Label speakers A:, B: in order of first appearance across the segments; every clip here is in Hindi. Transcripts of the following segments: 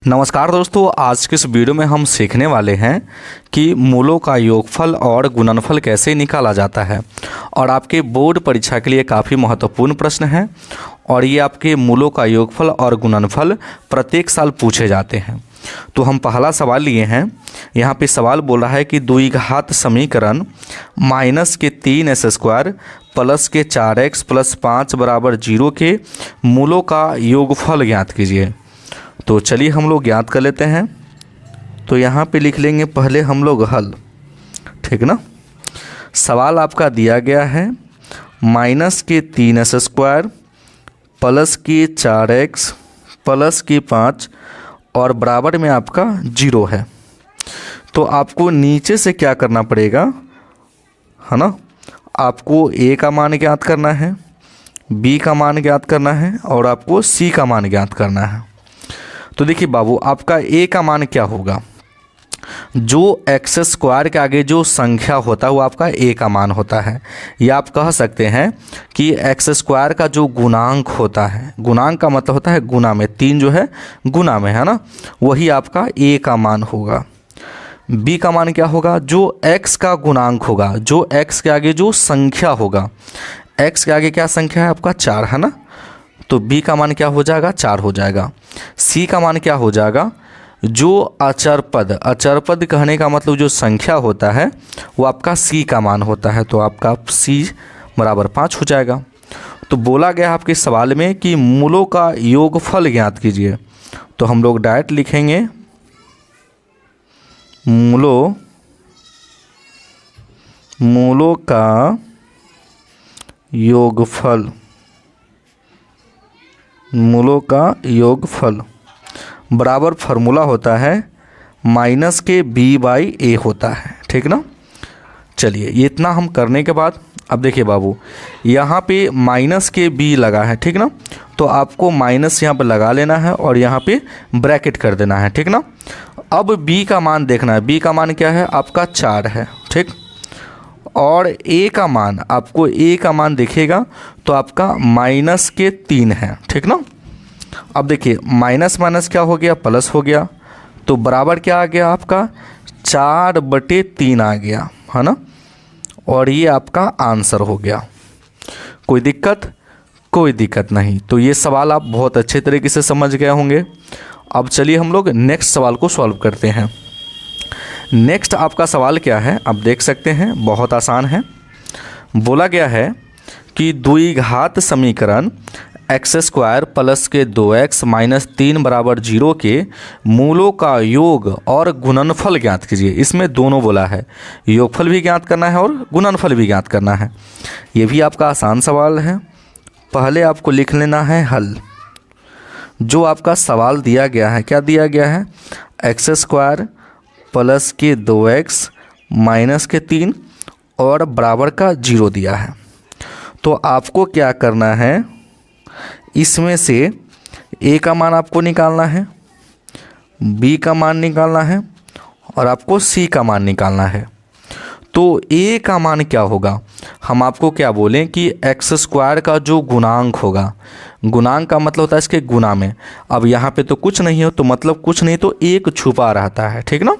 A: नमस्कार दोस्तों, आज के इस वीडियो में हम सीखने वाले हैं कि मूलों का योगफल और गुणनफल कैसे निकाला जाता है। और आपके बोर्ड परीक्षा के लिए काफ़ी महत्वपूर्ण प्रश्न है और ये आपके मूलों का योगफल और गुणनफल प्रत्येक साल पूछे जाते हैं। तो हम पहला सवाल लिए हैं। यहाँ पे सवाल बोल रहा है कि द्विघात समीकरण -3s² प्लस के 4x प्लस 5 बराबर 0 के मूलों का योगफल ज्ञात कीजिए। तो चलिए हम लोग ज्ञात कर लेते हैं। तो यहाँ पे लिख लेंगे पहले हम लोग हल, ठीक ना। सवाल आपका दिया गया है -3s² प्लस की 4x प्लस की 5 और बराबर में आपका 0 है। तो आपको नीचे से क्या करना पड़ेगा, है ना। आपको a का मान ज्ञात करना है, b का मान ज्ञात करना है और आपको c का मान ज्ञात करना है। तो देखिए बाबू, आपका a का मान क्या होगा, जो x² के आगे जो संख्या होता है वो आपका a का मान होता है। या आप कह सकते हैं कि x² का जो गुणांक होता है, गुणांक का मतलब होता है गुना में, 3 जो है गुना में, है ना, वही आपका a का मान होगा। b का मान क्या होगा, जो x का गुणांक होगा, जो x के आगे जो संख्या होगा, x के आगे क्या संख्या है आपका 4, है ना। तो b का मान क्या हो जाएगा, 4 हो जाएगा। c का मान क्या हो जाएगा, जो अचर पद कहने का मतलब जो संख्या होता है वो आपका c का मान होता है। तो आपका c बराबर 5 हो जाएगा। तो बोला गया आपके सवाल में कि मूलों का योगफल ज्ञात कीजिए। तो हम लोग डायरेक्ट लिखेंगे मूलों का योगफल, मूलों का योगफल बराबर फार्मूला होता है माइनस के b/a होता है, ठीक ना। चलिए, ये इतना हम करने के बाद अब देखिए बाबू, यहाँ पे माइनस के b लगा है, ठीक ना। तो आपको माइनस यहाँ पे लगा लेना है और यहाँ पे ब्रैकेट कर देना है, ठीक ना। अब b का मान देखना है, b का मान क्या है आपका 4 है, ठीक। और a का मान, आपको a का मान दिखेगा तो आपका -3 है, ठीक ना। अब देखिए माइनस माइनस क्या हो गया, प्लस हो गया। तो बराबर क्या आ गया आपका 4/3 आ गया, है ना। और ये आपका आंसर हो गया। कोई दिक्कत नहीं। तो ये सवाल आप बहुत अच्छे तरीके से समझ गए होंगे। अब चलिए हम लोग नेक्स्ट सवाल को सॉल्व करते हैं। नेक्स्ट आपका सवाल क्या है, आप देख सकते हैं, बहुत आसान है। बोला गया है कि द्विघात समीकरण x² प्लस के 2x माइनस 3 बराबर 0 के मूलों का योग और गुणनफल ज्ञात कीजिए। इसमें दोनों बोला है, योगफल भी ज्ञात करना है और गुणनफल भी ज्ञात करना है। ये भी आपका आसान सवाल है। पहले आपको लिख लेना है हल। जो आपका सवाल दिया गया है, क्या दिया गया है, x² प्लस के 2x माइनस के 3 और बराबर का 0 दिया है। तो आपको क्या करना है, इसमें से a का मान आपको निकालना है, b का मान निकालना है और आपको c का मान निकालना है। तो a का मान क्या होगा, हम आपको क्या बोलें कि x² का जो गुणांक होगा, गुणांक का मतलब होता है इसके गुना में। अब यहाँ पे तो कुछ नहीं हो तो मतलब कुछ नहीं, तो एक छुपा रहता है, ठीक ना।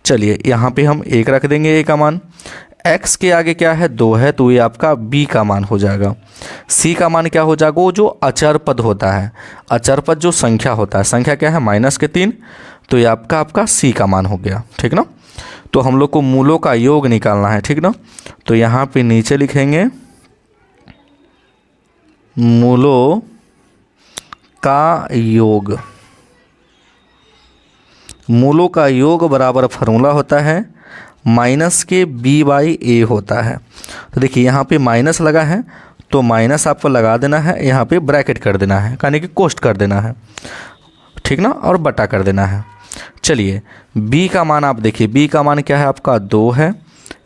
A: चलिए यहाँ पे हम 1 रख देंगे a का मान। x के आगे क्या है, 2 है, तो ये आपका b का मान हो जाएगा। c का मान क्या हो जाएगा, वो जो अचर पद होता है, अचर पद जो संख्या होता है, संख्या क्या है -3, तो ये आपका c का मान हो गया, ठीक ना। तो हम लोग को मूलों का योग निकालना है, ठीक ना। तो यहाँ पे नीचे लिखेंगे मूलों का योग, मूलों का योग बराबर फार्मूला होता है माइनस के b/a होता है। तो देखिए यहाँ पे माइनस लगा है तो माइनस आपको लगा देना है, यहाँ पे ब्रैकेट कर देना है, यानी कि कोष्ट कर देना है, ठीक ना, और बटा कर देना है। चलिए b का मान आप देखिए, b का मान क्या है आपका 2 है,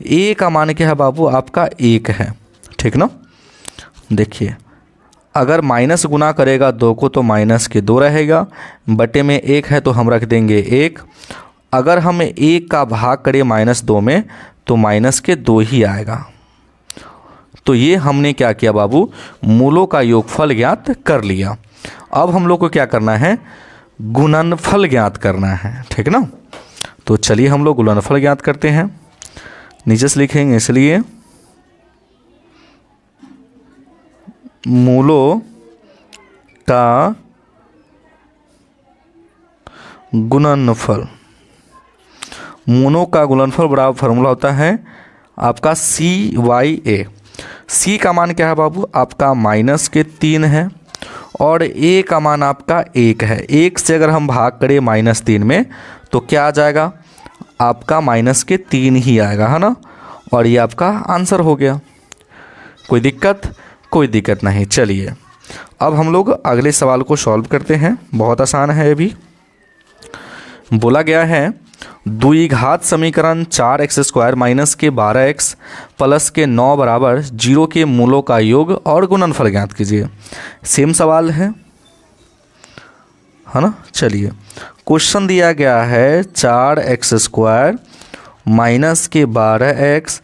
A: a का मान क्या है बाबू आपका 1 है, ठीक ना। देखिए अगर माइनस गुना करेगा 2 को तो माइनस के 2 रहेगा, बटे में 1 है तो हम रख देंगे 1। अगर हम 1 का भाग करें -2 में तो माइनस के 2 ही आएगा। तो ये हमने क्या किया बाबू, मूलों का योगफल ज्ञात कर लिया। अब हम लोग को क्या करना है, गुणनफल ज्ञात करना है, ठीक ना। तो चलिए हम लोग गुणनफल ज्ञात करते हैं। नीचे से लिखेंगे, इसलिए मूलों का गुणनफल, मूलों का गुणनफल बराबर फार्मूला होता है आपका CYA। C का मान क्या है बाबू, आपका -3 है और A का मान आपका 1 है। 1 से अगर हम भाग करें -3 में तो क्या आ जाएगा, आपका -3 ही आएगा, है ना। और ये आपका आंसर हो गया। कोई दिक्कत, कोई दिक्कत नहीं। चलिए अब हम लोग अगले सवाल को सॉल्व करते हैं। बहुत आसान है। अभी बोला गया है द्विघात समीकरण 4x² माइनस के 12x प्लस के 9 बराबर 0 के मूलों का योग और गुणनफल ज्ञात कीजिए। सेम सवाल है ना। चलिए क्वेश्चन दिया गया है 4x² माइनस के 12x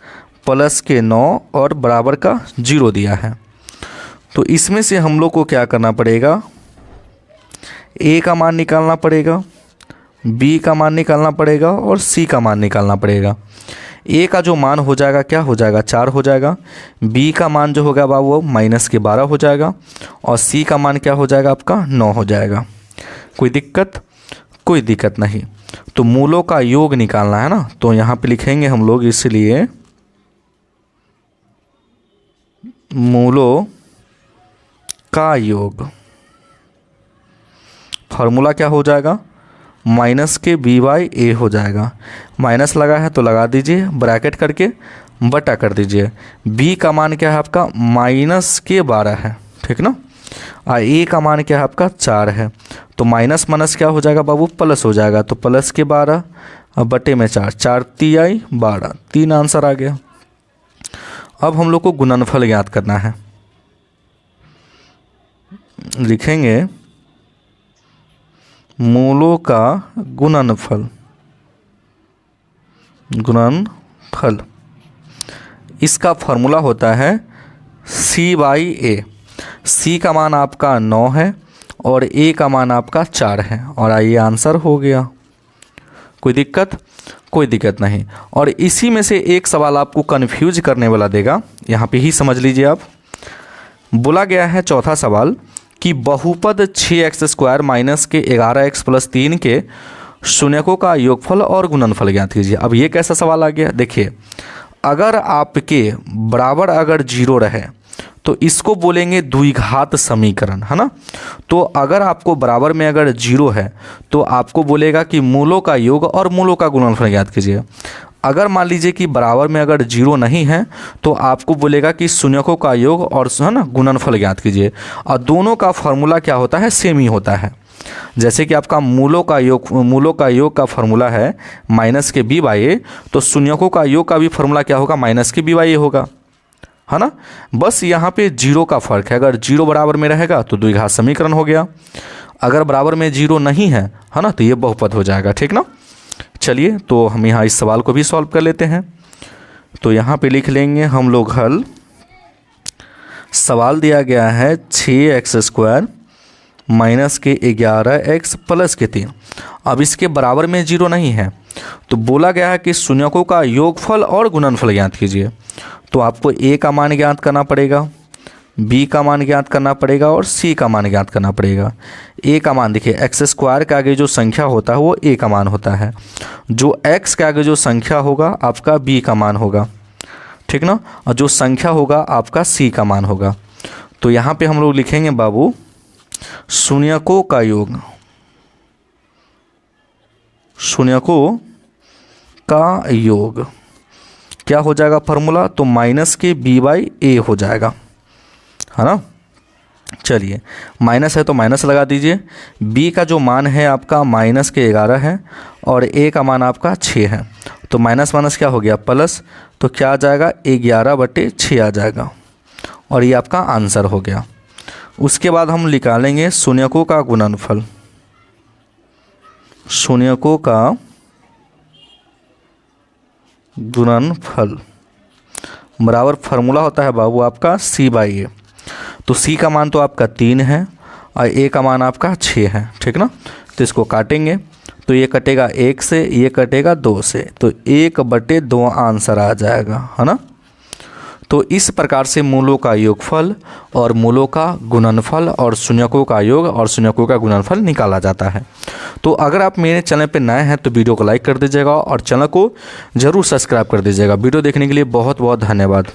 A: प्लस के 9 और बराबर का 0 दिया है। तो इसमें से हम लोग को क्या करना पड़ेगा, A का मान निकालना पड़ेगा, B का मान निकालना पड़ेगा और C का मान निकालना पड़ेगा। A का जो मान हो जाएगा क्या हो जाएगा, 4 हो जाएगा। B का मान जो होगा बाबू वो -12 हो जाएगा और C का मान क्या हो जाएगा, आपका 9 हो जाएगा। कोई दिक्कत, कोई दिक्कत नहीं। तो मूलों का योग निकालना है ना। तो यहाँ पे लिखेंगे हम लोग, इसलिए मूलों का योग, फार्मूला क्या हो जाएगा, -B/A हो जाएगा। माइनस लगा है तो लगा दीजिए, ब्रैकेट करके बटा कर दीजिए। B का मान क्या है आपका, -12 है, ठीक ना। और A का मान क्या है आपका, 4 है। तो माइनस माइनस क्या हो जाएगा बाबू, प्लस हो जाएगा। तो प्लस के 12 और बटे में 4, 4 × 3 = 12, 3 आंसर आ गया। अब हम लोग को गुणनफल ज्ञात करना है। लिखेंगे मूलों का गुणनफल, गुणनफल इसका फॉर्मूला होता है C/A। C का मान आपका 9 है और A का मान आपका 4 है और आइए आंसर हो गया। कोई दिक्कत, कोई दिक्कत नहीं। और इसी में से एक सवाल आपको कन्फ्यूज करने वाला देगा, यहाँ पे ही समझ लीजिए आप। बोला गया है चौथा सवाल कि बहुपद 6x² माइनस के 11x प्लस 3 के शून्यकों का योगफल और गुणनफल ज्ञात कीजिए। अब ये कैसा सवाल आ गया, देखिए अगर आपके बराबर अगर 0 रहे तो इसको बोलेंगे द्विघात समीकरण, है ना। तो अगर आपको बराबर में अगर 0 है तो आपको बोलेगा कि मूलों का योग और मूलों का गुणनफल ज्ञात कीजिए। अगर मान लीजिए कि बराबर में अगर 0 नहीं है तो आपको बोलेगा कि शून्यकों का योग और, है ना, गुणनफल ज्ञात कीजिए। और दोनों का फॉर्मूला क्या होता है, सेम ही होता है। जैसे कि आपका मूलों का योग का फॉर्मूला है -B/A, तो शून्यकों का योग का भी फॉर्मूला क्या होगा, -B/A होगा, है ना। बस यहाँ पे 0 का फ़र्क है। अगर 0 बराबर में रहेगा तो द्विघात समीकरण हो गया, अगर बराबर में 0 नहीं है ना, तो ये बहुपद हो जाएगा, ठीक ना। चलिए तो हम यहाँ इस सवाल को भी सॉल्व कर लेते हैं। तो यहाँ पे लिख लेंगे हम लोग हल। सवाल दिया गया है 6x² माइनस के 11x प्लस के 3। अब इसके बराबर में 0 नहीं है तो बोला गया है कि शून्यकों का योगफल और गुणनफल ज्ञात कीजिए। तो आपको A का मान ज्ञात करना पड़ेगा, B का मान ज्ञात करना पड़ेगा और C का मान ज्ञात करना पड़ेगा। A का मान देखिए, x² के आगे जो संख्या होता है वो A का मान होता है, जो x के आगे जो संख्या होगा आपका B का मान होगा, ठीक ना। और जो संख्या होगा आपका C का मान होगा। तो यहाँ पे हम लोग लिखेंगे बाबू शून्यकों का योग, शून्यकों का योग क्या हो जाएगा फॉर्मूला, तो -B/A हो जाएगा, है ना। चलिए माइनस है तो माइनस लगा दीजिए। B का जो मान है आपका -11 है और A का मान आपका 6 है। तो माइनस माइनस क्या हो गया, प्लस। तो क्या आ जाएगा, 11/6 आ जाएगा और ये आपका आंसर हो गया। उसके बाद हम निकालेंगे शून्यकों का गुणनफल। शून्यकों का गुणनफल बराबर फार्मूला होता है बाबू आपका C/A। तो C का मान तो आपका 3 है और A का मान आपका 6 है, ठीक ना। तो इसको काटेंगे तो ये कटेगा 1 से, ये कटेगा 2 से, तो 1/2 आंसर आ जाएगा, है ना। तो इस प्रकार से मूलों का योगफल और मूलों का गुणनफल और शून्यकों का योग और शून्यकों का गुणनफल निकाला जाता है। तो अगर आप मेरे चैनल पर नए हैं तो वीडियो को लाइक कर दीजिएगा और चैनल को ज़रूर सब्सक्राइब कर दीजिएगा। वीडियो देखने के लिए बहुत बहुत धन्यवाद।